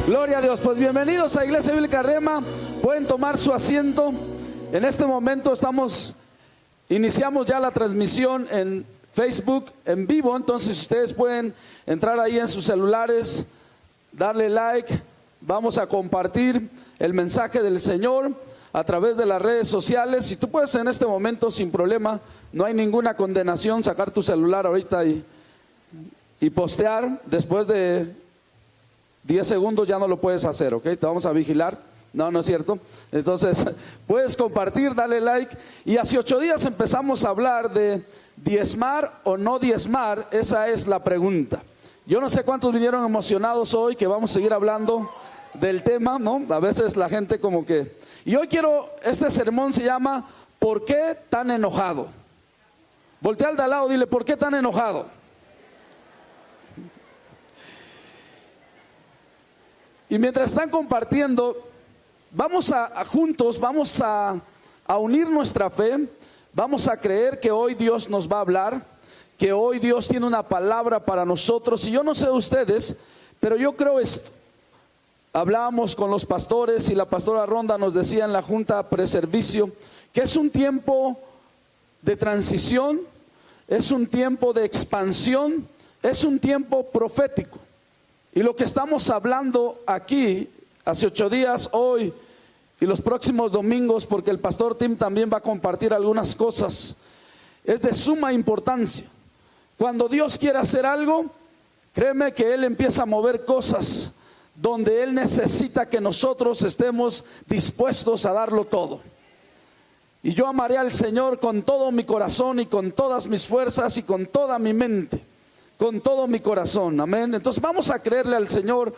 Gloria a Dios. Pues bienvenidos a Iglesia Bíblica Rema. Pueden tomar su asiento. En este momento iniciamos ya la transmisión en Facebook en vivo. Entonces ustedes pueden entrar ahí en sus celulares, darle like. Vamos a compartir el mensaje del Señor a través de las redes sociales. Si tú puedes en este momento sin problema, no hay ninguna condenación, sacar tu celular ahorita y postear. Después de 10 segundos ya no lo puedes hacer, ¿ok? Te vamos a vigilar. No, no es cierto. Entonces, puedes compartir, dale like. Y hace 8 días empezamos a hablar de diezmar o no diezmar. Esa es la pregunta. Yo no sé cuántos vinieron emocionados hoy, que vamos a seguir hablando del tema, ¿no? A veces la gente como que... Y hoy este sermón se llama ¿por qué tan enojado? Voltea al de al lado, dile, ¿por qué tan enojado? Y mientras están compartiendo, juntos vamos a unir nuestra fe. Vamos a creer que hoy Dios nos va a hablar, que hoy Dios tiene una palabra para nosotros. Y yo no sé de ustedes, pero yo creo esto. Hablábamos con los pastores y la pastora Ronda nos decía en la junta preservicio que es un tiempo de transición, es un tiempo de expansión, es un tiempo profético. Y lo que estamos hablando aquí, hace 8 días, hoy y los próximos domingos, porque el pastor Tim también va a compartir algunas cosas, es de suma importancia. Cuando Dios quiere hacer algo, créeme que Él empieza a mover cosas donde Él necesita que nosotros estemos dispuestos a darlo todo. Y yo amaré al Señor con todo mi corazón y con todas mis fuerzas y con toda mi mente. Con todo mi corazón, amén. Entonces vamos a creerle al Señor.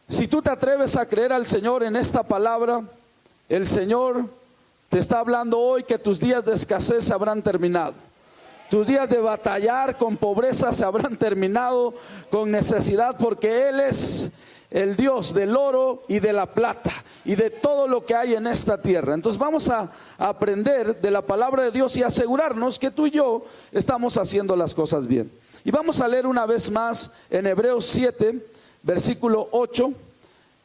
Si tú te atreves a creer al Señor en esta palabra, el Señor te está hablando hoy que tus días de escasez se habrán terminado. Tus días de batallar con pobreza se habrán terminado, con necesidad, porque Él es el Dios del oro y de la plata y de todo lo que hay en esta tierra. Entonces vamos a aprender de la palabra de Dios y asegurarnos que tú y yo estamos haciendo las cosas bien. Y vamos a leer una vez más en Hebreos 7, versículo 8,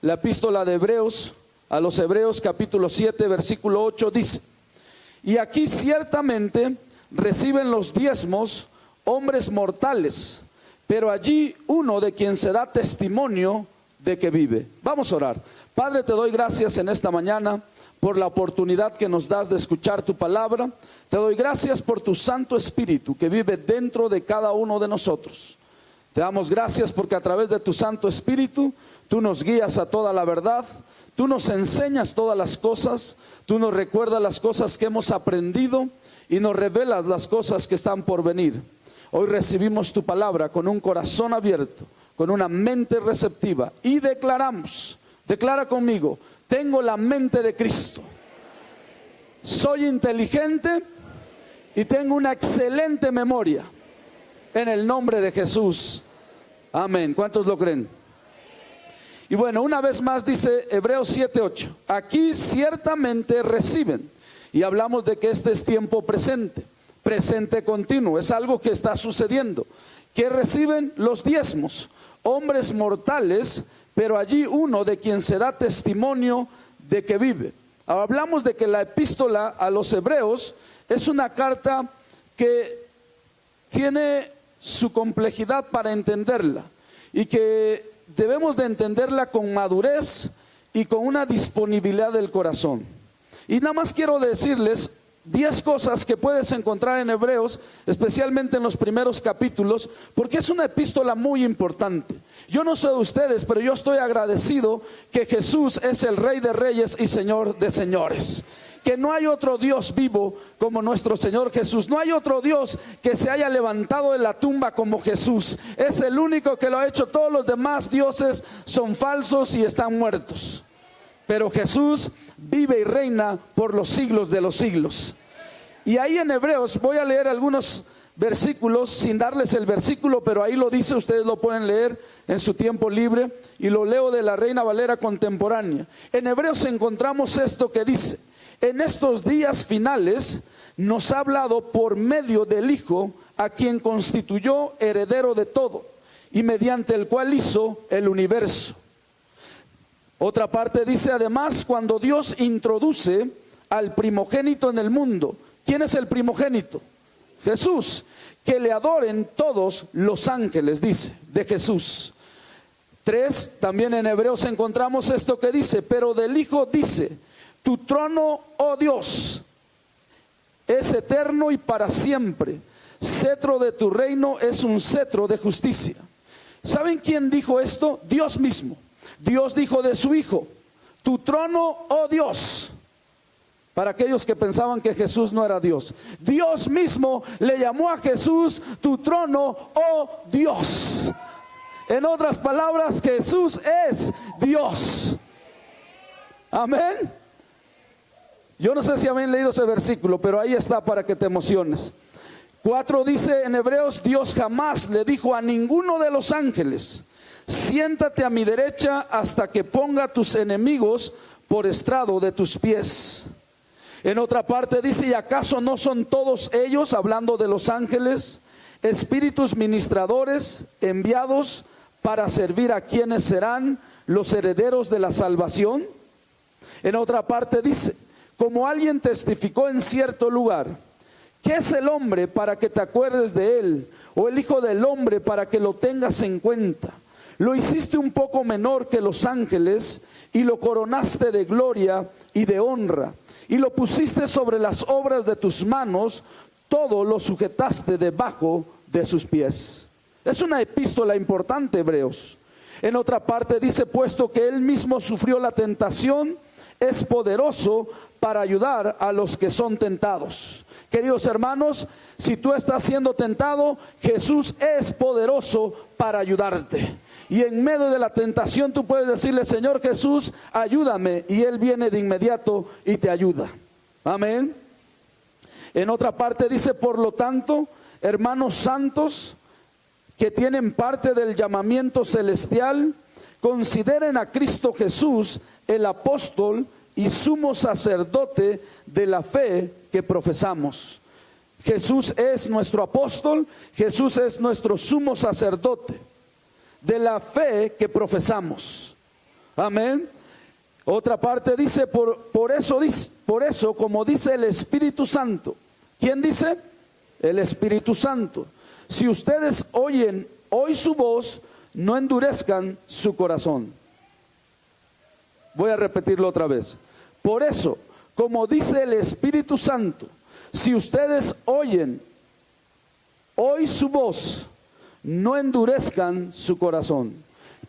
la epístola de Hebreos a los Hebreos capítulo 7, versículo 8 dice: y aquí ciertamente reciben los diezmos hombres mortales, pero allí uno de quien se da testimonio de que vive. Vamos a orar. Padre, te doy gracias en esta mañana por la oportunidad que nos das de escuchar tu palabra. Te doy gracias por tu Santo Espíritu que vive dentro de cada uno de nosotros. Te damos gracias porque a través de tu Santo Espíritu tú nos guías a toda la verdad, tú nos enseñas todas las cosas, tú nos recuerdas las cosas que hemos aprendido y nos revelas las cosas que están por venir. Hoy recibimos tu palabra con un corazón abierto, con una mente receptiva y declara conmigo: tengo la mente de Cristo, soy inteligente y tengo una excelente memoria, en el nombre de Jesús, amén. ¿Cuántos lo creen? Y bueno, una vez más dice Hebreos 7:8, aquí ciertamente reciben, y hablamos de que este es tiempo presente, presente continuo, es algo que está sucediendo, que reciben los diezmos, hombres mortales, pero allí uno de quien se da testimonio de que vive. Ahora hablamos de que la epístola a los Hebreos es una carta que tiene su complejidad para entenderla y que debemos de entenderla con madurez y con una disponibilidad del corazón. Y nada más quiero decirles 10 cosas que puedes encontrar en Hebreos, especialmente en los primeros capítulos, porque es una epístola muy importante. Yo no sé de ustedes, pero yo estoy agradecido que Jesús es el Rey de Reyes y Señor de Señores. Que no hay otro Dios vivo como nuestro Señor Jesús. No hay otro Dios que se haya levantado de la tumba como Jesús. Es el único que lo ha hecho. Todos los demás dioses son falsos y están muertos. Pero Jesús vive y reina por los siglos de los siglos. Y ahí en Hebreos voy a leer algunos versículos sin darles el versículo, pero ahí lo dice, ustedes lo pueden leer en su tiempo libre, y lo leo de la Reina Valera contemporánea. En Hebreos encontramos esto que dice: en estos días finales nos ha hablado por medio del Hijo, a quien constituyó heredero de todo y mediante el cual hizo el universo. Otra parte dice, además, cuando Dios introduce al primogénito en el mundo. ¿Quién es el primogénito? Jesús. Que le adoren todos los ángeles, dice, de Jesús. 3, también en Hebreos encontramos esto que dice, pero del Hijo dice, tu trono, oh Dios, es eterno y para siempre. Cetro de tu reino es un cetro de justicia. ¿Saben quién dijo esto? Dios mismo. Dios dijo de su Hijo, tu trono, oh Dios. Para aquellos que pensaban que Jesús no era Dios, Dios mismo le llamó a Jesús tu trono, oh Dios. En otras palabras, Jesús es Dios. Amén. Yo no sé si habían leído ese versículo, pero ahí está para que te emociones. 4 dice en Hebreos, Dios jamás le dijo a ninguno de los ángeles, siéntate a mi derecha hasta que ponga a tus enemigos por estrado de tus pies. En otra parte dice, ¿y acaso no son todos ellos, hablando de los ángeles, espíritus ministradores enviados para servir a quienes serán los herederos de la salvación? En otra parte dice, como alguien testificó en cierto lugar, ¿qué es el hombre para que te acuerdes de él? O el hijo del hombre para que lo tengas en cuenta. Lo hiciste un poco menor que los ángeles y lo coronaste de gloria y de honra. Y lo pusiste sobre las obras de tus manos, todo lo sujetaste debajo de sus pies. Es una epístola importante, Hebreos. En otra parte dice, puesto que él mismo sufrió la tentación, es poderoso para ayudar a los que son tentados. Queridos hermanos, si tú estás siendo tentado, Jesús es poderoso para ayudarte. Y en medio de la tentación tú puedes decirle, Señor Jesús, ayúdame. Y Él viene de inmediato y te ayuda. Amén. En otra parte dice, por lo tanto, hermanos santos que tienen parte del llamamiento celestial, consideren a Cristo Jesús, el apóstol y sumo sacerdote de la fe que profesamos. Jesús es nuestro apóstol, Jesús es nuestro sumo sacerdote de la fe que profesamos. Amén. Otra parte dice, por eso, como dice el Espíritu Santo. ¿Quién dice? El Espíritu Santo. Si ustedes oyen hoy su voz, no endurezcan su corazón. Voy a repetirlo otra vez. Por eso, como dice el Espíritu Santo, si ustedes oyen hoy su voz, no endurezcan su corazón.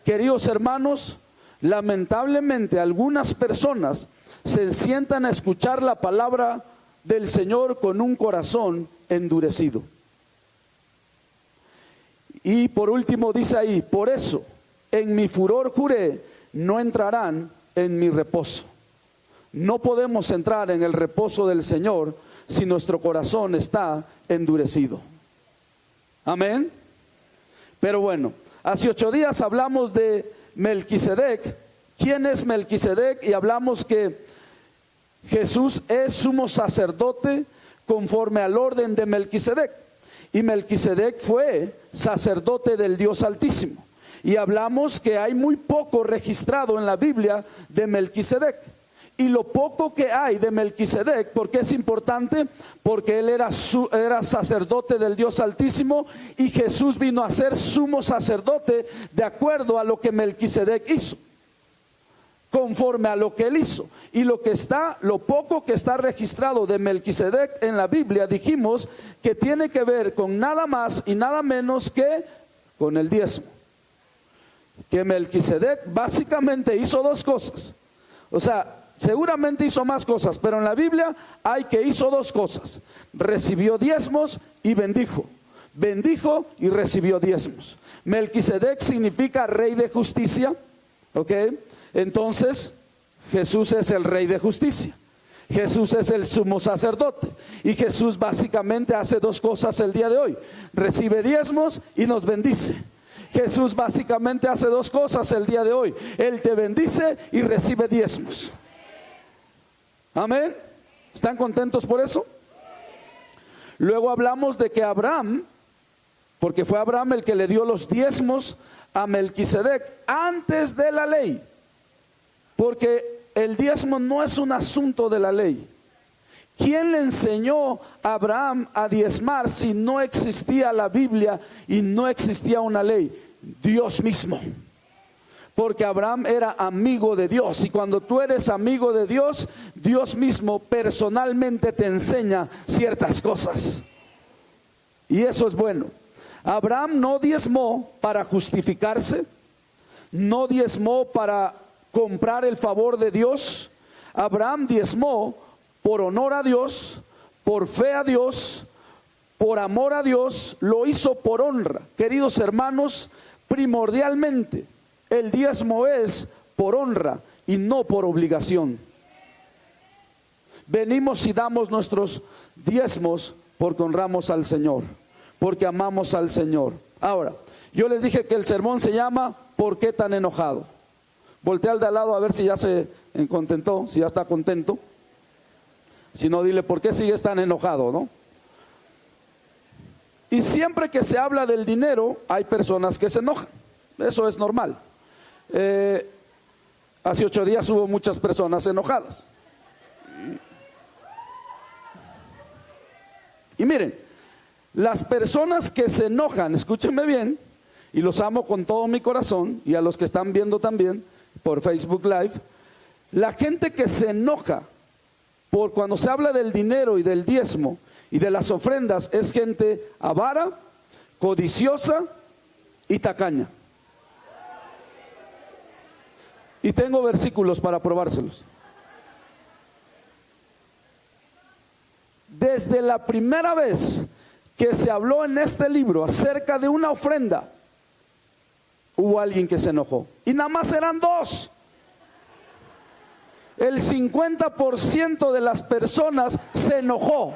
Queridos hermanos, lamentablemente algunas personas se sientan a escuchar la palabra del Señor con un corazón endurecido. Y por último dice ahí, por eso en mi furor juré, no entrarán en mi reposo. No podemos entrar en el reposo del Señor si nuestro corazón está endurecido. Amén. Pero bueno, hace 8 días hablamos de Melquisedec. ¿Quién es Melquisedec? Y hablamos que Jesús es sumo sacerdote conforme al orden de Melquisedec. Y Melquisedec fue sacerdote del Dios Altísimo. Y hablamos que hay muy poco registrado en la Biblia de Melquisedec. Y lo poco que hay de Melquisedec, ¿por qué es importante? Porque él era sacerdote del Dios Altísimo y Jesús vino a ser sumo sacerdote de acuerdo a lo que Melquisedec hizo, conforme a lo que él hizo. Y lo poco que está registrado de Melquisedec en la Biblia, dijimos que tiene que ver con nada más y nada menos que con el diezmo. Que Melquisedec básicamente hizo 2 cosas. O sea, seguramente hizo más cosas, pero en la Biblia hay que hizo 2 cosas. Recibió diezmos y bendijo. Bendijo y recibió diezmos. Melquisedec significa rey de justicia. ¿Ok? Entonces, Jesús es el rey de justicia. Jesús es el sumo sacerdote. Y Jesús básicamente hace 2 cosas el día de hoy. Recibe diezmos y nos bendice. Jesús básicamente hace 2 cosas el día de hoy. Él te bendice y recibe diezmos. Amén. ¿Están contentos por eso? Luego hablamos de que Abraham, porque fue Abraham el que le dio los diezmos a Melquisedec antes de la ley. Porque el diezmo no es un asunto de la ley. ¿Quién le enseñó a Abraham a diezmar si no existía la Biblia y no existía una ley? Dios mismo. Porque Abraham era amigo de Dios, y cuando tú eres amigo de Dios, Dios mismo personalmente te enseña ciertas cosas. Y eso es bueno. Abraham no diezmó para justificarse, no diezmó para comprar el favor de Dios. Abraham diezmó por honor a Dios, por fe a Dios, por amor a Dios, lo hizo por honra. Queridos hermanos, primordialmente el diezmo es por honra y no por obligación. Venimos y damos nuestros diezmos porque honramos al Señor, porque amamos al Señor. Ahora, yo les dije que el sermón se llama ¿por qué tan enojado? Voltea al de al lado a ver si ya se contentó, si ya está contento. Si no, dile, ¿por qué sigues tan enojado, no? Y siempre que se habla del dinero, hay personas que se enojan. Eso es normal. Hace 8 días hubo muchas personas enojadas. Y miren, las personas que se enojan, escúchenme bien, y los amo con todo mi corazón, y a los que están viendo también por Facebook Live, la gente que se enoja por cuando se habla del dinero y del diezmo y de las ofrendas es gente avara, codiciosa y tacaña. Y tengo versículos para probárselos. Desde la primera vez que se habló en este libro acerca de una ofrenda, hubo alguien que se enojó. Y nada más eran 2. El 50% de las personas se enojó.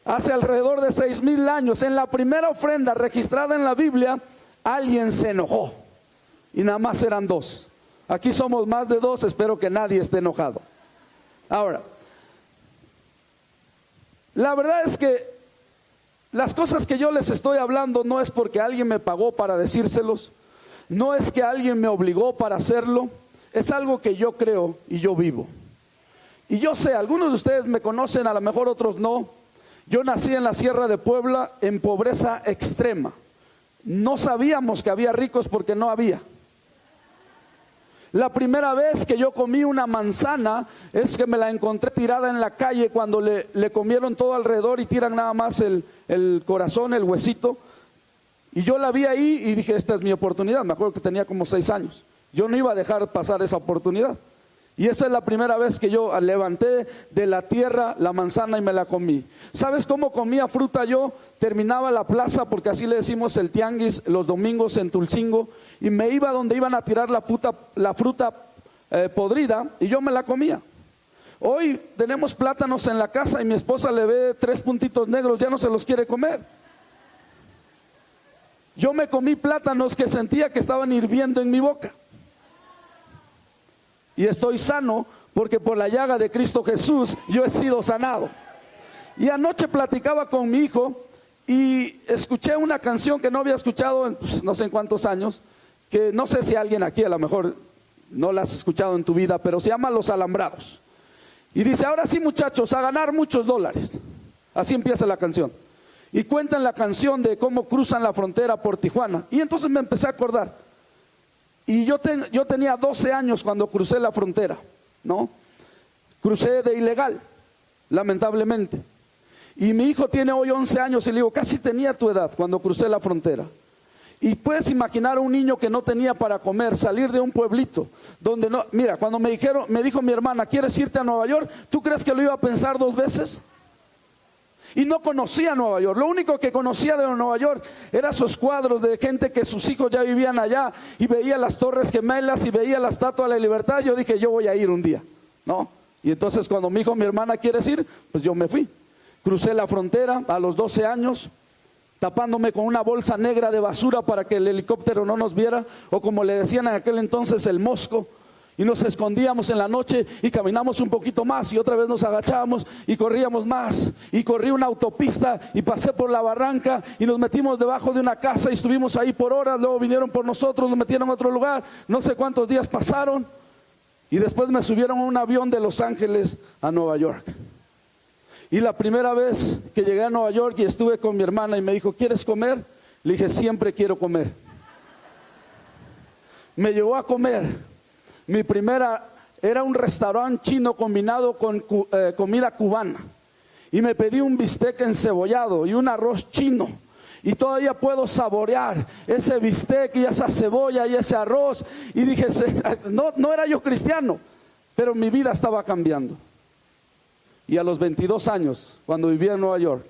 Hace alrededor de 6,000 años, en la primera ofrenda registrada en la Biblia, alguien se enojó. Y nada más eran 2. Aquí somos más de 2, espero que nadie esté enojado. Ahora, la verdad es que las cosas que yo les estoy hablando no es porque alguien me pagó para decírselos. No es que alguien me obligó para hacerlo, es algo que yo creo y yo vivo. Y yo sé, algunos de ustedes me conocen, a lo mejor otros no. Yo nací en la Sierra de Puebla en pobreza extrema. No sabíamos que había ricos porque no había. La primera vez que yo comí una manzana es que me la encontré tirada en la calle cuando le comieron todo alrededor y tiran nada más el corazón, el huesito. Y yo la vi ahí y dije, esta es mi oportunidad. Me acuerdo que tenía como 6 años. Yo no iba a dejar pasar esa oportunidad. Y esa es la primera vez que yo levanté de la tierra la manzana y me la comí. ¿Sabes cómo comía fruta yo? Terminaba la plaza, porque así le decimos el tianguis, los domingos en Tulcingo, y me iba donde iban a tirar la fruta podrida, y yo me la comía. Hoy tenemos plátanos en la casa y mi esposa le ve 3 puntitos negros, ya no se los quiere comer. Yo me comí plátanos que sentía que estaban hirviendo en mi boca. Y estoy sano porque por la llaga de Cristo Jesús yo he sido sanado. Y anoche platicaba con mi hijo y escuché una canción que no había escuchado en no sé en cuántos años, que no sé si alguien aquí a lo mejor no la has escuchado en tu vida, pero se llama Los Alambrados. Y dice, ahora sí muchachos, a ganar muchos dólares. Así empieza la canción. Y cuentan la canción de cómo cruzan la frontera por Tijuana. Y entonces me empecé a acordar. Y yo tenía 12 años cuando crucé la frontera, ¿no? Crucé de ilegal, lamentablemente. Y mi hijo tiene hoy 11 años y le digo, casi tenía tu edad cuando crucé la frontera. Y puedes imaginar a un niño que no tenía para comer, salir de un pueblito donde no, mira, cuando me dijo mi hermana, ¿quieres irte a Nueva York? ¿Tú crees que lo iba a pensar 2 veces? Y no conocía Nueva York. Lo único que conocía de Nueva York eran esos cuadros de gente que sus hijos ya vivían allá, y veía las Torres Gemelas y veía la Estatua de la Libertad. Yo dije, yo voy a ir un día, ¿no? Y entonces cuando me dijo mi hermana, ¿quieres ir? Pues yo me fui. Crucé la frontera a los 12 años, tapándome con una bolsa negra de basura para que el helicóptero no nos viera, o como le decían en aquel entonces, el mosco. Y nos escondíamos en la noche y caminamos un poquito más y otra vez nos agachábamos y corríamos más. Y corrí una autopista y pasé por la barranca y nos metimos debajo de una casa y estuvimos ahí por horas. Luego vinieron por nosotros, nos metieron a otro lugar. No sé cuántos días pasaron y después me subieron a un avión de Los Ángeles a Nueva York. Y la primera vez que llegué a Nueva York y estuve con mi hermana y me dijo, ¿quieres comer? Le dije, siempre quiero comer. Me llevó a comer. Mi primera era un restaurante chino combinado con comida cubana. Y me pedí un bistec encebollado y un arroz chino. Y todavía puedo saborear ese bistec y esa cebolla y ese arroz. Y dije, no era yo cristiano, pero mi vida estaba cambiando. Y a los 22 años, cuando vivía en Nueva York,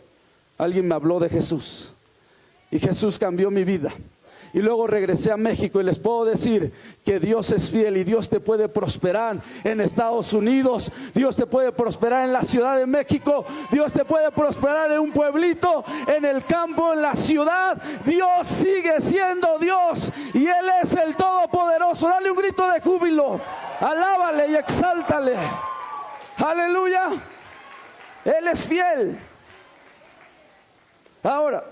alguien me habló de Jesús. Y Jesús cambió mi vida. Y luego regresé a México y les puedo decir que Dios es fiel y Dios te puede prosperar en Estados Unidos. Dios te puede prosperar en la Ciudad de México. Dios te puede prosperar en un pueblito, en el campo, en la ciudad. Dios sigue siendo Dios y Él es el Todopoderoso. Dale un grito de júbilo. Alábale y exáltale. Aleluya. Él es fiel. Ahora,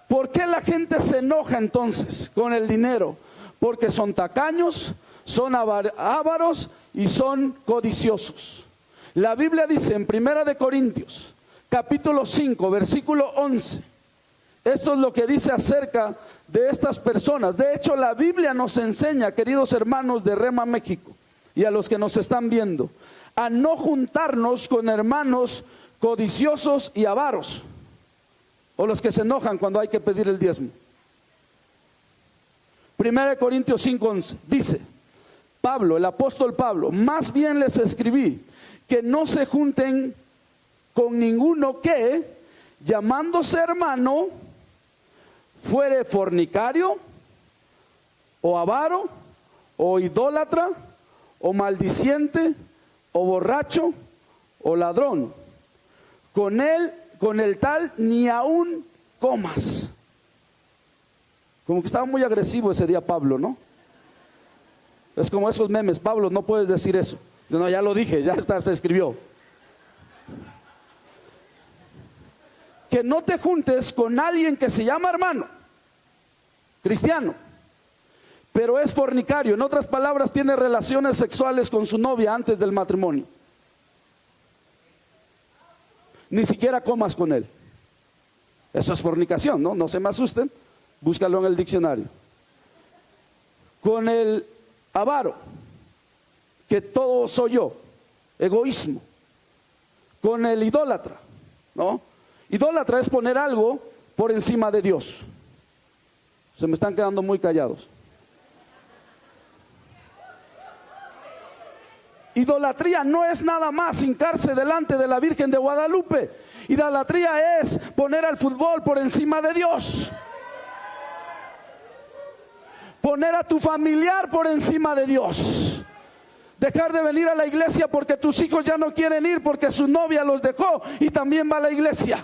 ¿por qué la gente se enoja entonces con el dinero? Porque son tacaños, son ávaros y son codiciosos. La Biblia dice en 1 de Corintios, capítulo 5, versículo 11. Esto es lo que dice acerca de estas personas. De hecho, la Biblia nos enseña, queridos hermanos de Rema México, y a los que nos están viendo, a no juntarnos con hermanos codiciosos y avaros. O los que se enojan cuando hay que pedir el diezmo. 1 Corintios 5:11 dice Pablo, el apóstol Pablo, más bien les escribí que no se junten con ninguno que, llamándose hermano, fuere fornicario, o avaro, o idólatra, o maldiciente, o borracho, o ladrón. Con el tal ni aún comas. Como que estaba muy agresivo ese día Pablo, ¿no? Es como esos memes, Pablo, no puedes decir eso. No, ya lo dije, ya está, se escribió. Que no te juntes con alguien que se llama hermano, cristiano, pero es fornicario. En otras palabras, tiene relaciones sexuales con su novia antes del matrimonio. Ni siquiera comas con él. Eso es fornicación, ¿no? No se me asusten, búscalo en el diccionario. Con el avaro, que todo soy yo, egoísmo. Con el idólatra, ¿no? Idólatra es poner algo por encima de Dios. Se me están quedando muy callados. Idolatría no es nada más hincarse delante de la Virgen de Guadalupe. Idolatría es poner al fútbol por encima de Dios. Poner a tu familiar por encima de Dios. Dejar de venir a la iglesia porque tus hijos ya no quieren ir porque su novia los dejó y también va a la iglesia.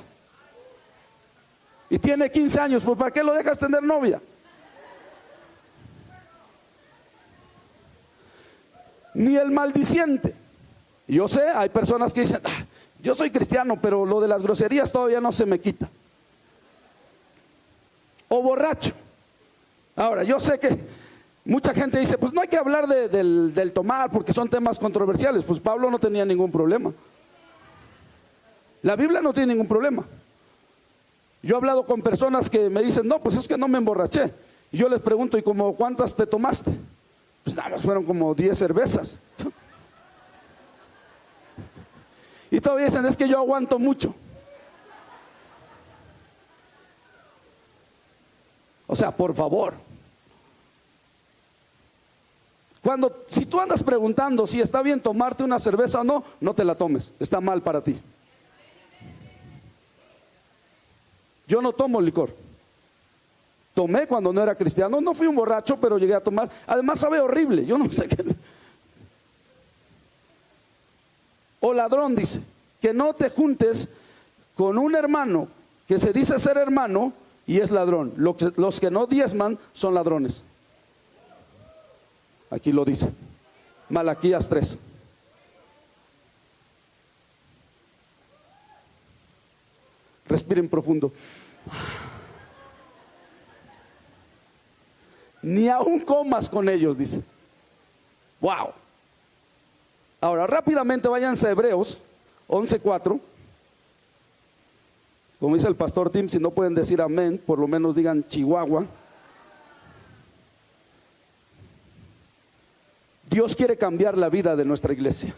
Y tiene 15 años, pues ¿para qué lo dejas tener novia? Ni el maldiciente. Yo sé, hay personas que dicen, yo soy cristiano, pero lo de las groserías todavía no se me quita. O borracho. Ahora, yo sé que mucha gente dice, pues no hay que hablar del tomar porque son temas controversiales. Pues Pablo no tenía ningún problema. La Biblia no tiene ningún problema. Yo he hablado con personas que me dicen, no, pues es que no me emborraché. Y yo les pregunto, ¿y como cuántas te tomaste? Pues nada más fueron como 10 cervezas. Y todavía dicen, es que yo aguanto mucho. O sea, por favor. Si tú andas preguntando si está bien tomarte una cerveza o no, no te la tomes, está mal para ti. Yo no tomo licor. Tomé cuando no era cristiano, no fui un borracho, pero llegué a tomar. Además sabe horrible, yo no sé qué. O ladrón dice, que no te juntes con un hermano que se dice ser hermano y es ladrón. Los que no diezman son ladrones. Aquí lo dice. Malaquías 3. Respiren profundo. Ni aún comas con ellos, dice. Wow. Ahora rápidamente váyanse a Hebreos 11:4. Como dice el pastor Tim, si no pueden decir amén, por lo menos digan Chihuahua. Dios quiere cambiar la vida de nuestra iglesia.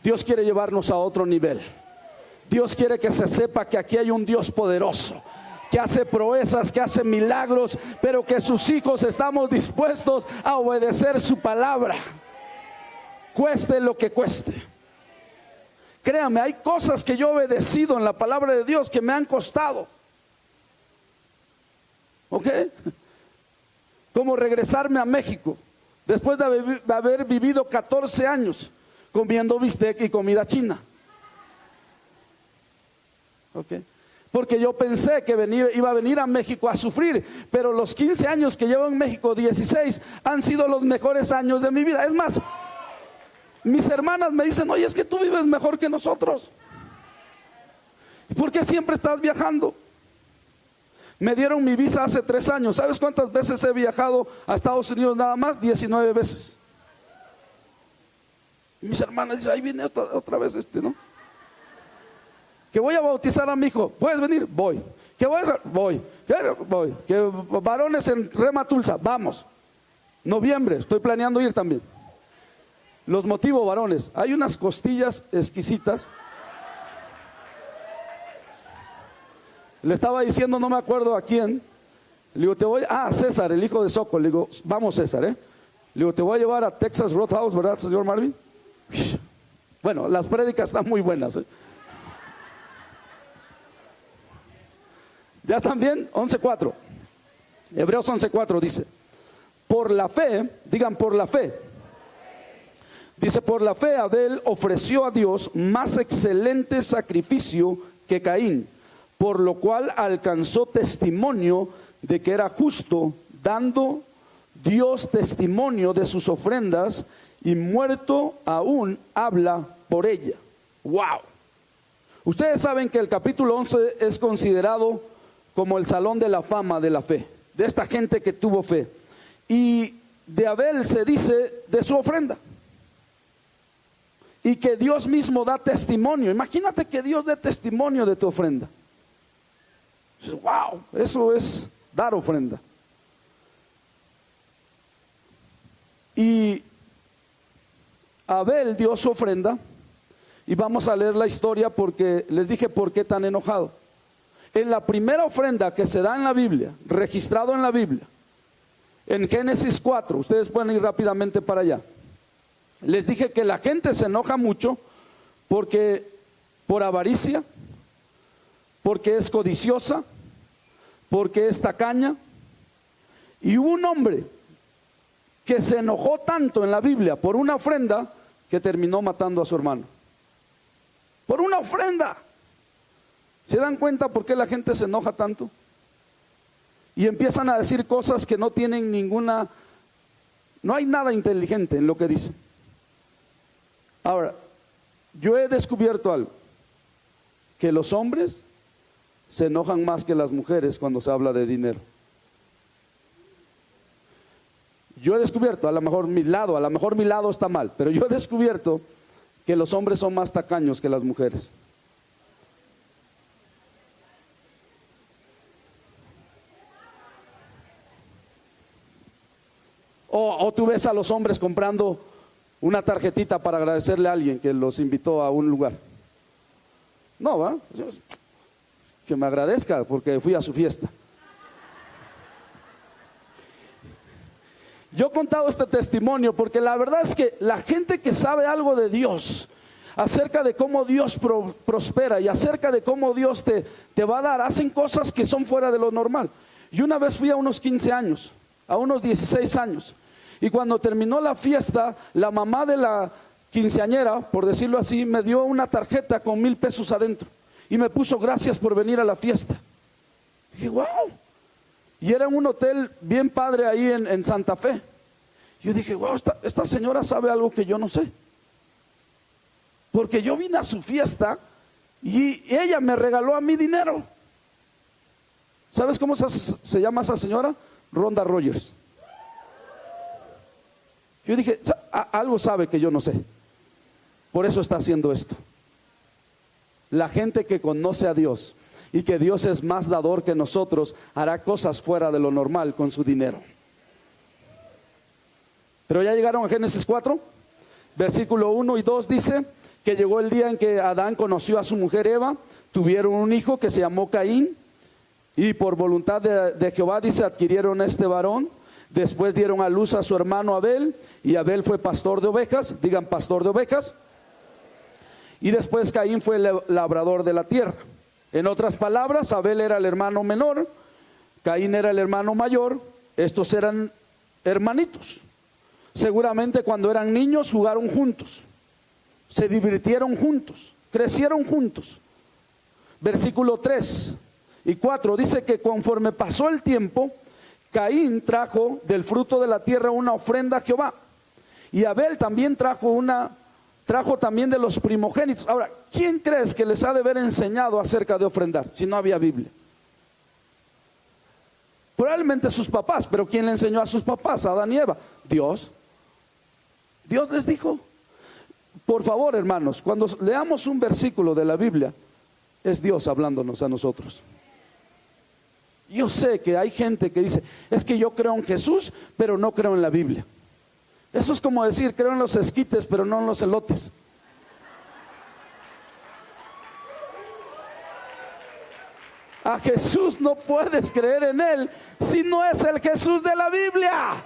Dios quiere llevarnos a otro nivel. Dios quiere que se sepa que aquí hay un Dios poderoso, que hace proezas, que hace milagros, pero que sus hijos estamos dispuestos a obedecer su palabra, cueste lo que cueste. Créame, hay cosas que yo he obedecido en la palabra de Dios que me han costado. ¿Ok? Como regresarme a México después de haber vivido 14 años comiendo bistec y comida china. ¿Ok? Porque yo pensé que iba a venir a México a sufrir, pero los 15 años que llevo en México, 16, han sido los mejores años de mi vida. Es más, mis hermanas me dicen, oye, es que tú vives mejor que nosotros. ¿Por qué siempre estás viajando? Me dieron mi visa hace 3 años. ¿Sabes cuántas veces he viajado a Estados Unidos nada más? 19 veces. Y mis hermanas dicen, ahí viene otra vez ¿no? Que voy a bautizar a mi hijo, ¿puedes venir? Voy. Que voy a hacer? Voy. Voy. Que varones en Rema Tulsa, vamos. Noviembre, estoy planeando ir también. Los motivo, varones, hay unas costillas exquisitas. Le estaba diciendo, no me acuerdo a quién. Le digo, César, el hijo de Soco. Le digo, vamos César, Le digo, te voy a llevar a Texas Roadhouse, ¿verdad, señor Marvin? Bueno, las prédicas están muy buenas, ¿Ya están bien? 11:4. Hebreos 11:4 dice, por la fe, digan por la fe. Dice, por la fe Abel ofreció a Dios más excelente sacrificio que Caín, por lo cual alcanzó testimonio de que era justo, dando Dios testimonio de sus ofrendas, y muerto aún habla por ella. Wow. Ustedes saben que el capítulo 11 es considerado como el salón de la fama de la fe, de esta gente que tuvo fe. Y de Abel se dice de su ofrenda, y que Dios mismo da testimonio. Imagínate que Dios dé testimonio de tu ofrenda. Wow, eso es dar ofrenda. Y Abel dio su ofrenda, y vamos a leer la historia porque les dije por qué tan enojado. En la primera ofrenda que se da en la Biblia, registrado en la Biblia, en Génesis 4, ustedes pueden ir rápidamente para allá. Les dije que la gente se enoja mucho porque por avaricia, porque es codiciosa, porque es tacaña. Y hubo un hombre que se enojó tanto en la Biblia por una ofrenda que terminó matando a su hermano. Por una ofrenda. ¿Se dan cuenta por qué la gente se enoja tanto? Y empiezan a decir cosas que no tienen ninguna, no hay nada inteligente en lo que dicen. Ahora, yo he descubierto algo, que los hombres se enojan más que las mujeres cuando se habla de dinero. Yo he descubierto, a lo mejor mi lado está mal, pero yo he descubierto que los hombres son más tacaños que las mujeres. O tú ves a los hombres comprando una tarjetita para agradecerle a alguien que los invitó a un lugar. No, ¿va? Que me agradezca porque fui a su fiesta. Yo he contado este testimonio porque la verdad es que la gente que sabe algo de Dios, acerca de cómo Dios prospera y acerca de cómo Dios te va a dar, hacen cosas que son fuera de lo normal. Yo una vez fui a unos 15 años, a unos 16 años, y cuando terminó la fiesta, la mamá de la quinceañera, por decirlo así, me dio una tarjeta con 1,000 pesos adentro y me puso gracias por venir a la fiesta. Y dije, wow. Y era en un hotel bien padre ahí en Santa Fe. Yo dije, wow, esta señora sabe algo que yo no sé. Porque yo vine a su fiesta y ella me regaló a mí dinero. ¿Sabes cómo se llama esa señora? Rhonda Rogers. Yo dije, algo sabe que yo no sé. Por eso está haciendo esto. La gente que conoce a Dios y que Dios es más dador que nosotros, hará cosas fuera de lo normal con su dinero. Pero ya llegaron a Génesis 4, versículo 1 y 2 dice que llegó el día en que Adán conoció a su mujer Eva, tuvieron un hijo que se llamó Caín, y por voluntad de Jehová, dice, adquirieron este varón. Después dieron a luz a su hermano Abel, y Abel fue pastor de ovejas, digan pastor de ovejas. Y después Caín fue labrador de la tierra. En otras palabras, Abel era el hermano menor, Caín era el hermano mayor. Estos eran hermanitos. Seguramente cuando eran niños jugaron juntos, se divirtieron juntos, crecieron juntos. Versículo 3 y 4 dice que conforme pasó el tiempo, Caín trajo del fruto de la tierra una ofrenda a Jehová, y Abel también trajo también de los primogénitos. Ahora, ¿quién crees que les ha de haber enseñado acerca de ofrendar si no había Biblia? Probablemente sus papás, pero ¿quién le enseñó a sus papás, a Adán y Eva? Dios. Dios les dijo. Por favor, hermanos, cuando leamos un versículo de la Biblia, es Dios hablándonos a nosotros. Yo sé que hay gente que dice, es que yo creo en Jesús, pero no creo en la Biblia. Eso es como decir, creo en los esquites, pero no en los elotes. A Jesús no puedes creer en Él si no es el Jesús de la Biblia.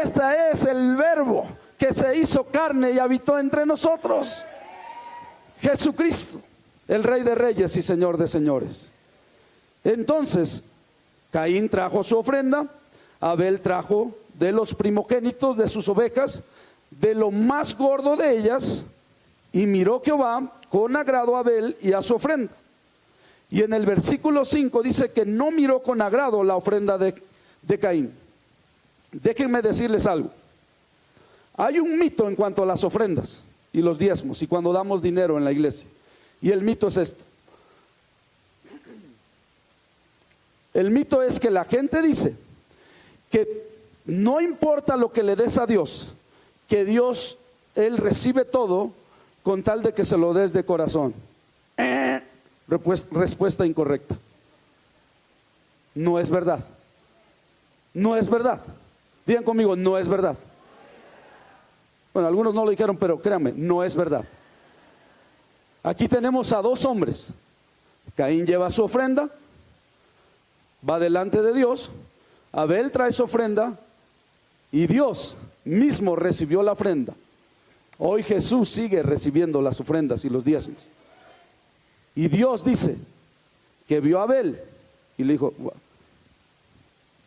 Este es el verbo que se hizo carne y habitó entre nosotros. Jesucristo, el Rey de Reyes y Señor de Señores. Entonces, Caín trajo su ofrenda, Abel trajo de los primogénitos de sus ovejas, de lo más gordo de ellas, y miró Jehová con agrado a Abel y a su ofrenda. Y en el versículo 5 dice que no miró con agrado la ofrenda de Caín. Déjenme decirles algo. Hay un mito en cuanto a las ofrendas y los diezmos y cuando damos dinero en la iglesia. Y el mito es esto. El mito es que la gente dice que no importa lo que le des a Dios, que Dios, Él recibe todo con tal de que se lo des de corazón. Respuesta incorrecta. No es verdad. No es verdad. Digan conmigo, no es verdad. Bueno, algunos no lo dijeron, pero créanme, no es verdad. Aquí tenemos a dos hombres. Caín lleva su ofrenda, va delante de Dios. Abel trae su ofrenda y Dios mismo recibió la ofrenda. Hoy Jesús sigue recibiendo las ofrendas y los diezmos. Y Dios dice que vio a Abel y le dijo,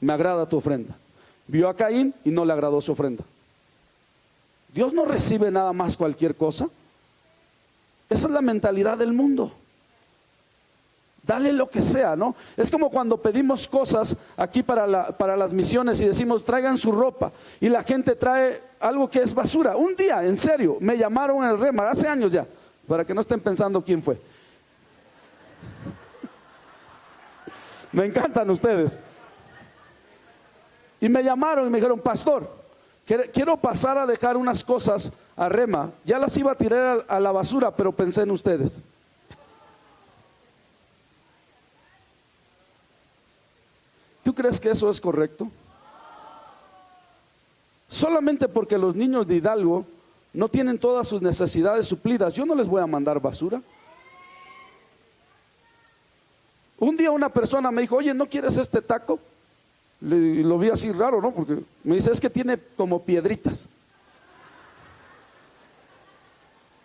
me agrada tu ofrenda. Vio a Caín y no le agradó su ofrenda. Dios no recibe nada más cualquier cosa. Esa es la mentalidad del mundo. Dale lo que sea, ¿no? Es como cuando pedimos cosas aquí para las misiones y decimos traigan su ropa y la gente trae algo que es basura. Un día, en serio, me llamaron en el Remar, hace años ya, para que no estén pensando quién fue. Me encantan ustedes. Y me llamaron y me dijeron, pastor, quiero pasar a dejar unas cosas a Rema. Ya las iba a tirar a la basura, pero pensé en ustedes. ¿Tú crees que eso es correcto? Solamente porque los niños de Hidalgo no tienen todas sus necesidades suplidas, yo no les voy a mandar basura. Un día una persona me dijo, oye, ¿no quieres este taco? Y lo vi así raro, ¿no? Porque me dice, es que tiene como piedritas.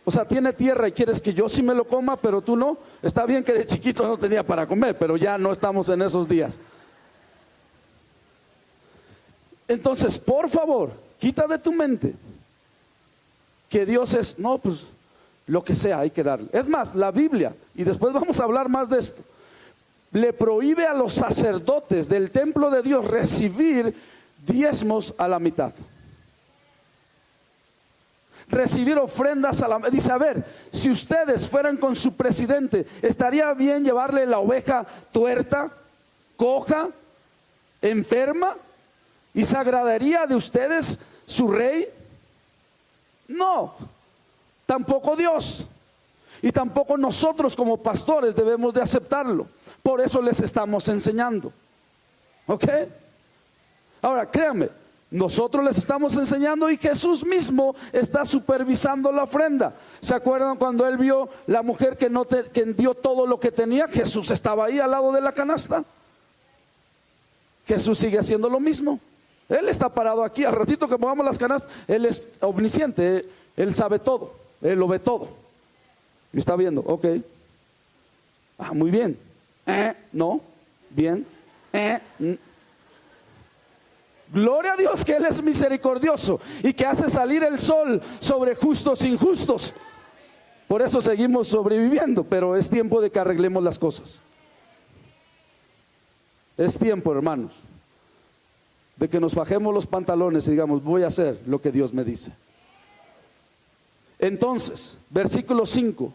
O sea, tiene tierra y quieres que yo sí me lo coma, pero tú no. Está bien que de chiquito no tenía para comer, pero ya no estamos en esos días. Entonces, por favor, quita de tu mente que Dios es, no, pues lo que sea hay que darle. Es más, la Biblia, y después vamos a hablar más de esto, le prohíbe a los sacerdotes del templo de Dios recibir diezmos a la mitad. recibir ofrendas a la... Dice, a ver, si ustedes fueran con su presidente, ¿estaría bien llevarle la oveja tuerta, coja, enferma? ¿Y se agradaría de ustedes su rey? No, tampoco Dios. Y tampoco nosotros como pastores debemos de aceptarlo. Por eso les estamos enseñando. ¿Ok? Ahora, créanme, nosotros les estamos enseñando y Jesús mismo está supervisando la ofrenda. ¿Se acuerdan cuando él vio la mujer que dio todo lo que tenía? Jesús estaba ahí al lado de la canasta. Jesús sigue haciendo lo mismo. Él está parado aquí. Al ratito que movamos las canastas, Él es omnisciente. Él sabe todo. Él lo ve todo. Y está viendo, ok. Muy bien. No, bien. Gloria a Dios que Él es misericordioso y que hace salir el sol sobre justos e injustos. Por eso seguimos sobreviviendo, pero es tiempo de que arreglemos las cosas. Es tiempo, hermanos, de que nos bajemos los pantalones y digamos, voy a hacer lo que Dios me dice. Entonces, versículo 5,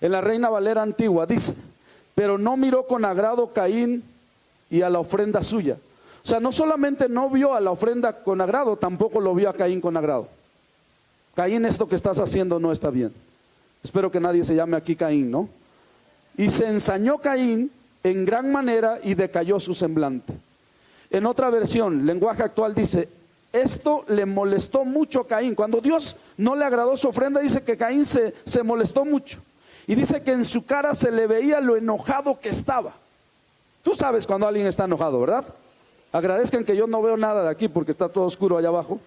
en la Reina Valera antigua dice, pero no miró con agrado Caín y a la ofrenda suya. O sea, no solamente no vio a la ofrenda con agrado, tampoco lo vio a Caín con agrado. Caín, esto que estás haciendo no está bien. Espero que nadie se llame aquí Caín, ¿no? Y se ensañó Caín en gran manera y decayó su semblante. En otra versión, lenguaje actual, dice, esto le molestó mucho a Caín. Cuando Dios no le agradó su ofrenda, dice que Caín se molestó mucho. Y dice que en su cara se le veía lo enojado que estaba. Tú sabes cuando alguien está enojado, ¿verdad? Agradezcan que yo no veo nada de aquí porque está todo oscuro allá abajo.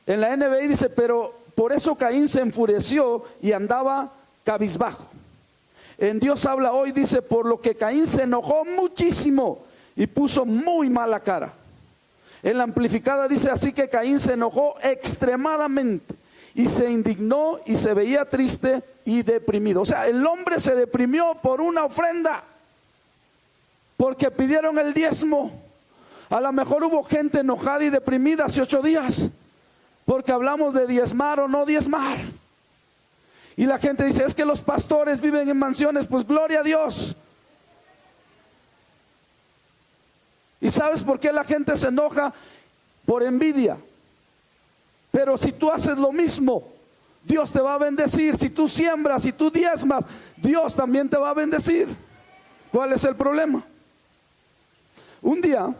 En la NBI dice, pero por eso Caín se enfureció y andaba cabizbajo. En Dios habla hoy, dice, por lo que Caín se enojó muchísimo y puso muy mala cara. En la amplificada dice, así que Caín se enojó extremadamente y se indignó y se veía triste y deprimido. O sea, el hombre se deprimió por una ofrenda, porque pidieron el diezmo. A lo mejor hubo gente enojada y deprimida hace 8 días, porque hablamos de diezmar o no diezmar. Y la gente dice, es que los pastores viven en mansiones. Pues gloria a Dios. ¿Y sabes por qué la gente se enoja? Por envidia. Pero si tú haces lo mismo, Dios te va a bendecir. Si tú siembras, si tú diezmas, Dios también te va a bendecir. ¿Cuál es el problema? Un día,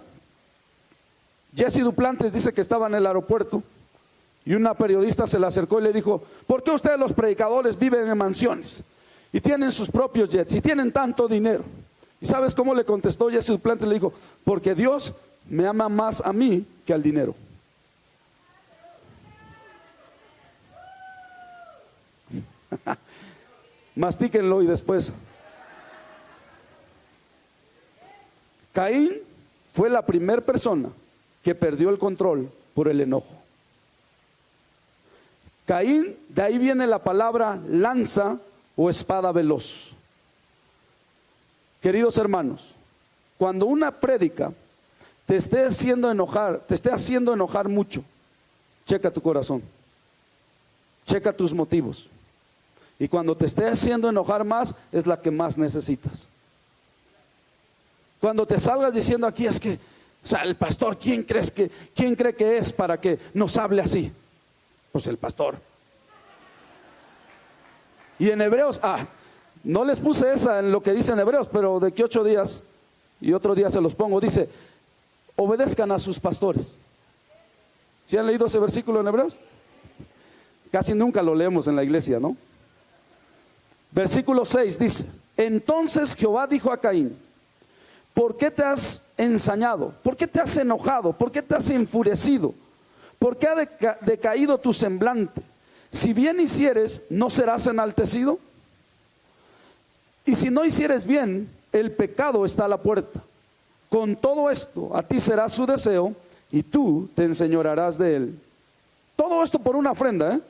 Jesse Duplantes dice que estaba en el aeropuerto y una periodista se le acercó y le dijo, ¿por qué ustedes los predicadores viven en mansiones y tienen sus propios jets y tienen tanto dinero? ¿Y sabes cómo le contestó Jesse Duplantes? Le dijo, porque Dios me ama más a mí que al dinero. Mastíquenlo y después. Caín fue la primera persona que perdió el control por el enojo. Caín, de ahí viene la palabra lanza o espada veloz. Queridos hermanos, cuando una prédica te esté haciendo enojar mucho, checa tu corazón, checa tus motivos. Y cuando te esté haciendo enojar más, es la que más necesitas. Cuando te salgas diciendo aquí, es que, o sea, el pastor, ¿quién cree que es para que nos hable así? Pues el pastor. Y en Hebreos, no les puse esa en lo que dice en Hebreos, pero de que 8 días y otro día se los pongo, dice, obedezcan a sus pastores. ¿Sí han leído ese versículo en Hebreos? Casi nunca lo leemos en la iglesia, ¿no? Versículo 6 dice, entonces Jehová dijo a Caín, ¿por qué te has ensañado? ¿Por qué te has enojado? ¿Por qué te has enfurecido? ¿Por qué ha decaído tu semblante? Si bien hicieres, ¿no serás enaltecido? Y si no hicieres bien, el pecado está a la puerta. Con todo esto, a ti será su deseo y tú te enseñorearás de él. Todo esto por una ofrenda, ¿eh?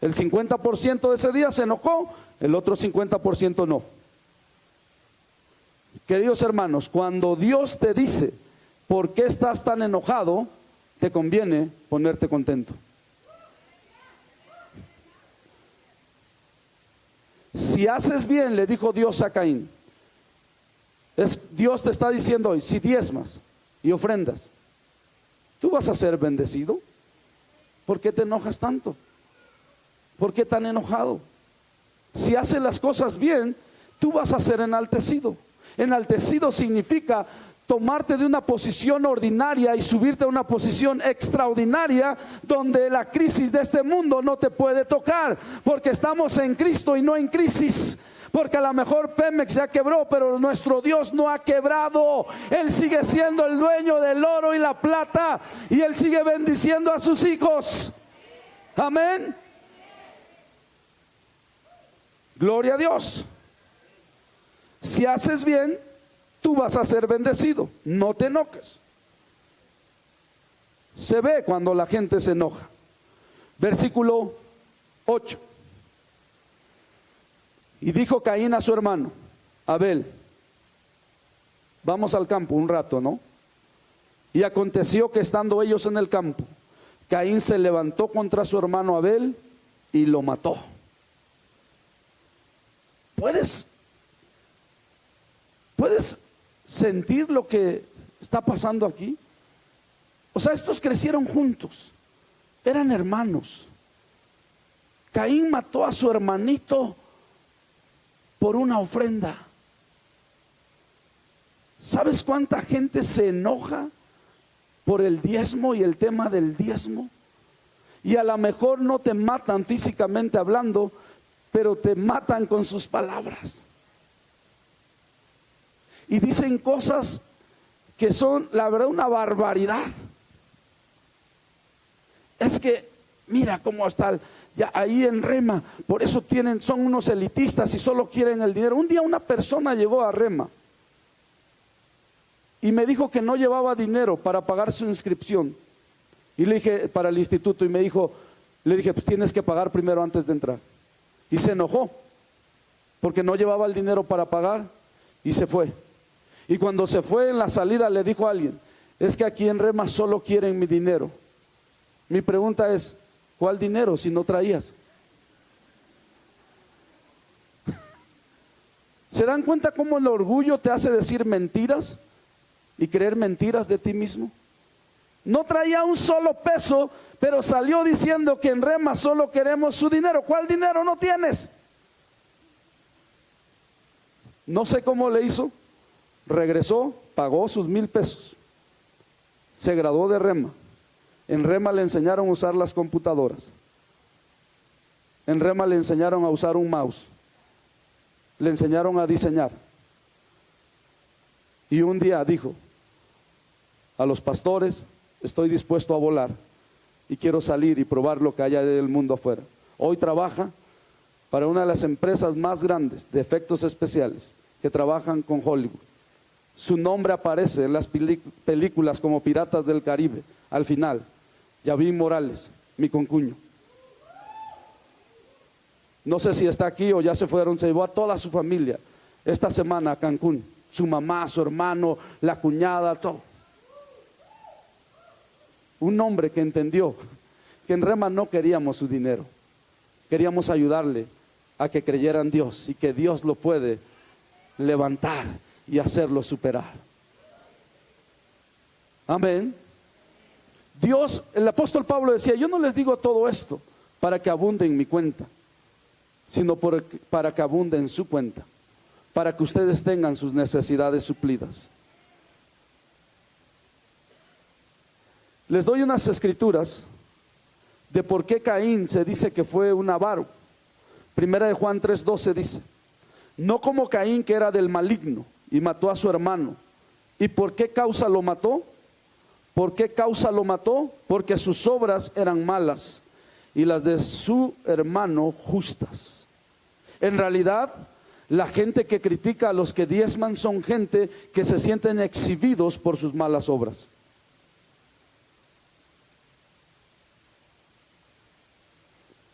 El 50% de ese día se enojó, el otro 50% no. Queridos hermanos, cuando Dios te dice ¿por qué estás tan enojado?, te conviene ponerte contento. Si haces bien, le dijo Dios a Caín, Dios te está diciendo hoy, si diezmas y ofrendas, tú vas a ser bendecido. ¿Por qué te enojas tanto? ¿Por qué tan enojado? Si haces las cosas bien, tú vas a ser enaltecido. Enaltecido significa tomarte de una posición ordinaria y subirte a una posición extraordinaria, donde la crisis de este mundo no te puede tocar, porque estamos en Cristo y no en crisis. Porque a lo mejor Pemex ya quebró, pero nuestro Dios no ha quebrado. Él sigue siendo el dueño del oro y la plata, y Él sigue bendiciendo a sus hijos. Amén. Gloria a Dios. Si haces bien, tú vas a ser bendecido. No te enojes. Se ve cuando la gente se enoja. Versículo 8. Y dijo Caín a su hermano Abel, vamos al campo un rato, ¿no? Y aconteció que estando ellos en el campo, Caín se levantó contra su hermano Abel y lo mató. ¿Puedes sentir lo que está pasando aquí? O sea, estos crecieron juntos, eran hermanos. Caín mató a su hermanito por una ofrenda. ¿Sabes cuánta gente se enoja por el diezmo y el tema del diezmo? Y a lo mejor no te matan físicamente hablando, pero te matan con sus palabras. Y dicen cosas que son, la verdad, una barbaridad. Es que mira cómo está ya ahí en Rema, por eso son unos elitistas y solo quieren el dinero. Un día una persona llegó a Rema y me dijo que no llevaba dinero para pagar su inscripción. Y le dije, para el instituto, y le dije, pues tienes que pagar primero antes de entrar. Y se enojó porque no llevaba el dinero para pagar y se fue. Y cuando se fue, en la salida le dijo a alguien, es que aquí en Rema solo quieren mi dinero. Mi pregunta es, ¿cuál dinero si no traías? ¿Se dan cuenta cómo el orgullo te hace decir mentiras y creer mentiras de ti mismo? No traía un solo peso, pero salió diciendo que en Rema solo queremos su dinero. ¿Cuál dinero no tienes? No sé cómo le hizo. Regresó, pagó sus 1,000 pesos. Se graduó de Rema. En Rema le enseñaron a usar las computadoras. En Rema le enseñaron a usar un mouse. Le enseñaron a diseñar. Y un día dijo a los pastores, estoy dispuesto a volar y quiero salir y probar lo que hay del mundo afuera. Hoy trabaja para una de las empresas más grandes de efectos especiales que trabajan con Hollywood. Su nombre aparece en las películas como Piratas del Caribe. Al final, Yavín Morales, mi concuño. No sé si está aquí o ya se fueron, se llevó a toda su familia esta semana a Cancún. Su mamá, su hermano, la cuñada, todo. Un hombre que entendió que en Rema no queríamos su dinero, queríamos ayudarle a que creyera en Dios y que Dios lo puede levantar y hacerlo superar. Amén. Dios, el apóstol Pablo decía, yo no les digo todo esto para que abunde en mi cuenta, sino para que abunde en su cuenta, para que ustedes tengan sus necesidades suplidas. Les doy unas escrituras de por qué Caín se dice que fue un avaro. Primera de Juan 3:12 dice, no como Caín, que era del maligno y mató a su hermano. ¿Y por qué causa lo mató? ¿Por qué causa lo mató? Porque sus obras eran malas y las de su hermano justas. En realidad, la gente que critica a los que diezman son gente que se sienten exhibidos por sus malas obras.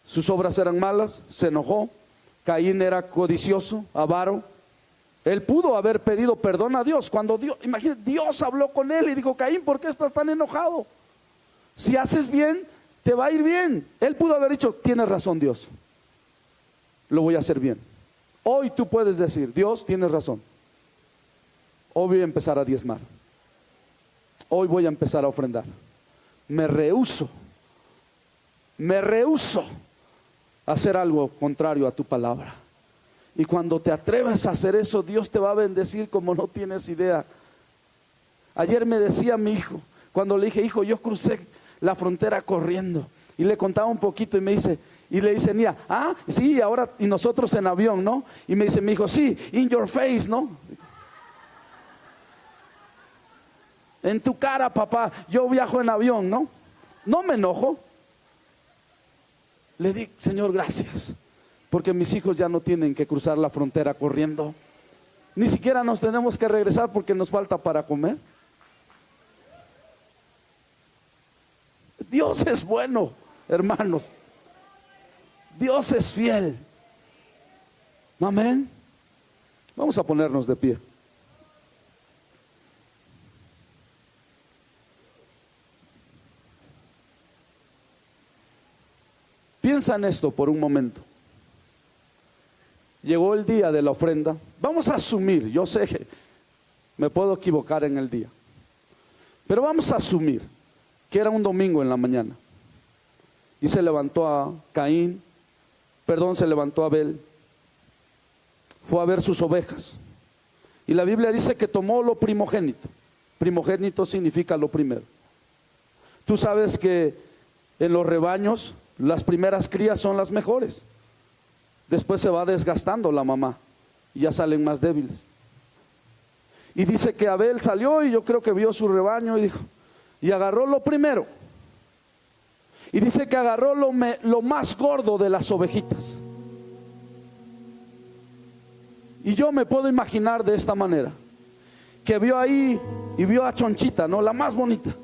Sus obras eran malas, se enojó. Caín era codicioso, avaro. Él pudo haber pedido perdón a Dios. Cuando Dios, imagínate, Dios habló con él y dijo, Caín, ¿por qué estás tan enojado? Si haces bien, te va a ir bien. Él pudo haber dicho, tienes razón, Dios, lo voy a hacer bien. Hoy tú puedes decir: Dios, tienes razón. Hoy voy a empezar a diezmar. Hoy voy a empezar a ofrendar. Me rehúso a hacer algo contrario a tu palabra. Y cuando te atreves a hacer eso, Dios te va a bendecir como no tienes idea. Ayer me decía mi hijo, cuando le dije: hijo, yo crucé la frontera corriendo, y le contaba un poquito, y me dice, y le dice: Nia, sí, ahora, y nosotros en avión, ¿no? Y me dice mi hijo: sí, in your face, ¿no? En tu cara, papá, yo viajo en avión, ¿no? No me enojo. Le di: Señor, gracias, porque mis hijos ya no tienen que cruzar la frontera corriendo. Ni siquiera nos tenemos que regresar porque nos falta para comer. Dios es bueno, hermanos. Dios es fiel. Amén. Vamos a ponernos de pie. Piensa en esto por un momento. Llegó el día de la ofrenda. Vamos a asumir, yo sé que me puedo equivocar en el día, pero vamos a asumir que era un domingo en la mañana, y se levantó se levantó Abel, fue a ver sus ovejas, y la Biblia dice que tomó lo primogénito. Primogénito significa lo primero. Tú sabes que en los rebaños las primeras crías son las mejores. Después se va desgastando la mamá y ya salen más débiles. Y dice que Abel salió, y yo creo que vio su rebaño y dijo, y agarró lo primero. Y dice que agarró lo más gordo de las ovejitas. Y yo me puedo imaginar de esta manera, que vio ahí y vio a Chonchita, ¿no? La más bonita.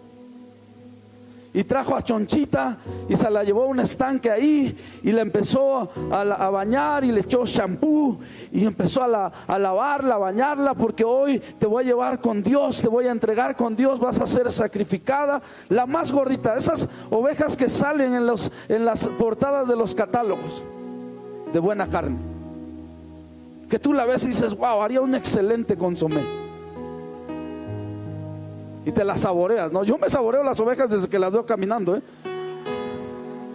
Y trajo a Chonchita y se la llevó a un estanque ahí, y la empezó a bañar, y le echó shampoo y empezó a lavarla, a bañarla, porque hoy te voy a llevar con Dios, te voy a entregar con Dios, vas a ser sacrificada, la más gordita, esas ovejas que salen en las portadas de los catálogos, de buena carne, que tú la ves y dices: wow, haría un excelente consomé. Y te las saboreas, ¿no? Yo me saboreo las ovejas desde que las veo caminando, ¿eh?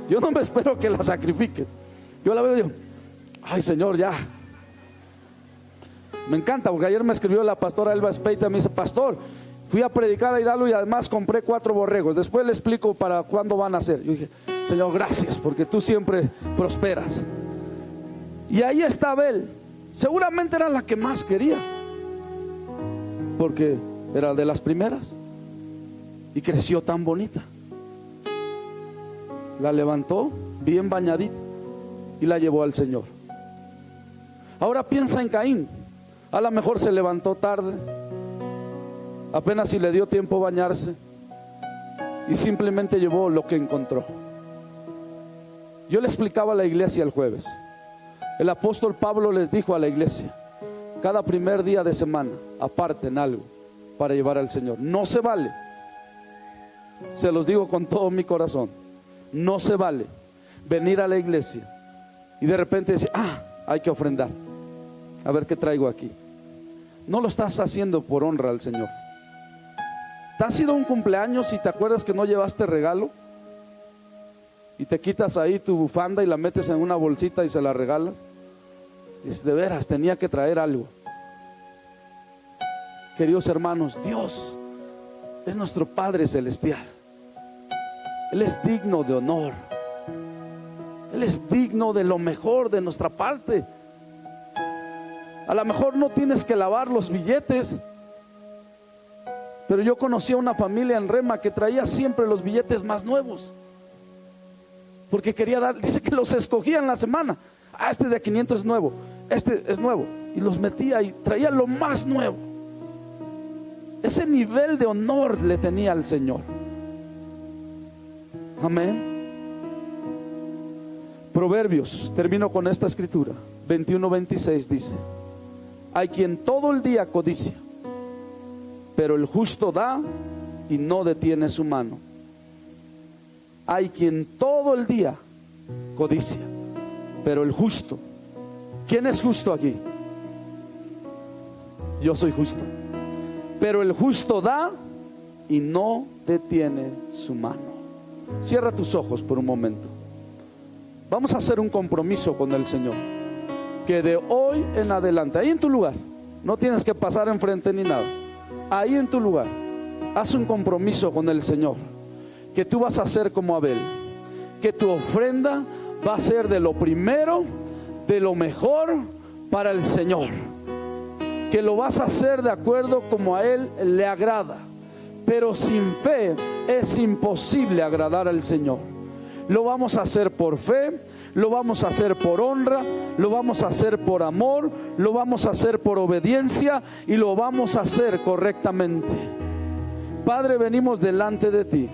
Yo no me espero que las sacrifiquen. Yo la veo y digo: ay, Señor, ya. Me encanta, porque ayer me escribió la pastora Elba Espeita, me dice: pastor, fui a predicar a Hidalgo y además compré 4 borregos. Después le explico para cuándo van a ser. Yo dije: Señor, gracias, porque tú siempre prosperas. Y ahí está Abel. Seguramente era la que más quería, porque era de las primeras, y creció tan bonita. La levantó bien bañadita y la llevó al Señor. Ahora piensa en Caín. A lo mejor se levantó tarde, apenas si le dio tiempo a bañarse, y simplemente llevó lo que encontró. Yo le explicaba a la iglesia el jueves. El apóstol Pablo les dijo a la iglesia: cada primer día de semana aparten algo para llevar al Señor. No se vale, se los digo con todo mi corazón, no se vale venir a la iglesia y de repente decir: hay que ofrendar, a ver qué traigo aquí. No lo estás haciendo por honra al Señor. ¿Te ha sido un cumpleaños y te acuerdas que no llevaste regalo? Y te quitas ahí tu bufanda y la metes en una bolsita y se la regalas. Y dices: de veras, tenía que traer algo. Queridos hermanos, Dios es nuestro Padre Celestial. Él es digno de honor. Él es digno de lo mejor de nuestra parte. A lo mejor no tienes que lavar los billetes, pero yo conocí a una familia en Rema que traía siempre los billetes más nuevos, porque quería dar, dice que los escogía en la semana. Este de 500 es nuevo, este es nuevo, y los metía y traía lo más nuevo. Ese nivel de honor le tenía al Señor. Amén. Proverbios, termino con esta escritura 21:26 dice: hay quien todo el día codicia, pero el justo da y no detiene su mano. Hay quien todo el día codicia, pero el justo ¿Quién es justo aquí? Yo soy justo. Pero el justo da y no detiene su mano. Cierra tus ojos por un momento. Vamos a hacer un compromiso con el Señor, que de hoy en adelante, ahí en tu lugar, no tienes que pasar enfrente ni nada, ahí en tu lugar, haz un compromiso con el Señor, que tú vas a hacer como Abel, que tu ofrenda va a ser de lo primero, de lo mejor para el Señor, que lo vas a hacer de acuerdo como a Él le agrada. Pero sin fe es imposible agradar al Señor. Lo vamos a hacer por fe, lo vamos a hacer por honra, lo vamos a hacer por amor, lo vamos a hacer por obediencia y lo vamos a hacer correctamente. Padre, venimos delante de ti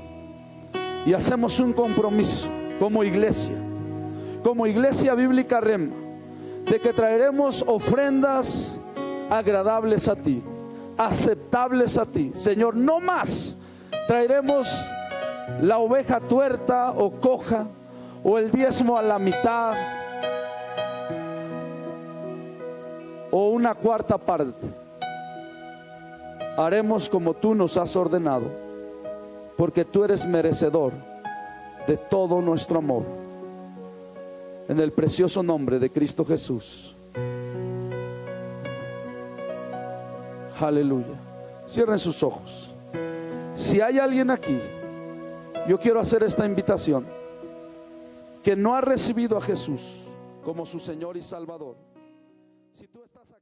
y hacemos un compromiso como iglesia bíblica Rema, de que traeremos ofrendas agradables a ti, aceptables a ti, Señor. No más traeremos la oveja tuerta o coja, o el diezmo a la mitad, o una cuarta parte. Haremos como tú nos has ordenado, porque tú eres merecedor de todo nuestro amor. En el precioso nombre de Cristo Jesús. Aleluya. Cierren sus ojos. Si hay alguien aquí, yo quiero hacer esta invitación, que no ha recibido a Jesús como su Señor y Salvador. Si tú estás aquí,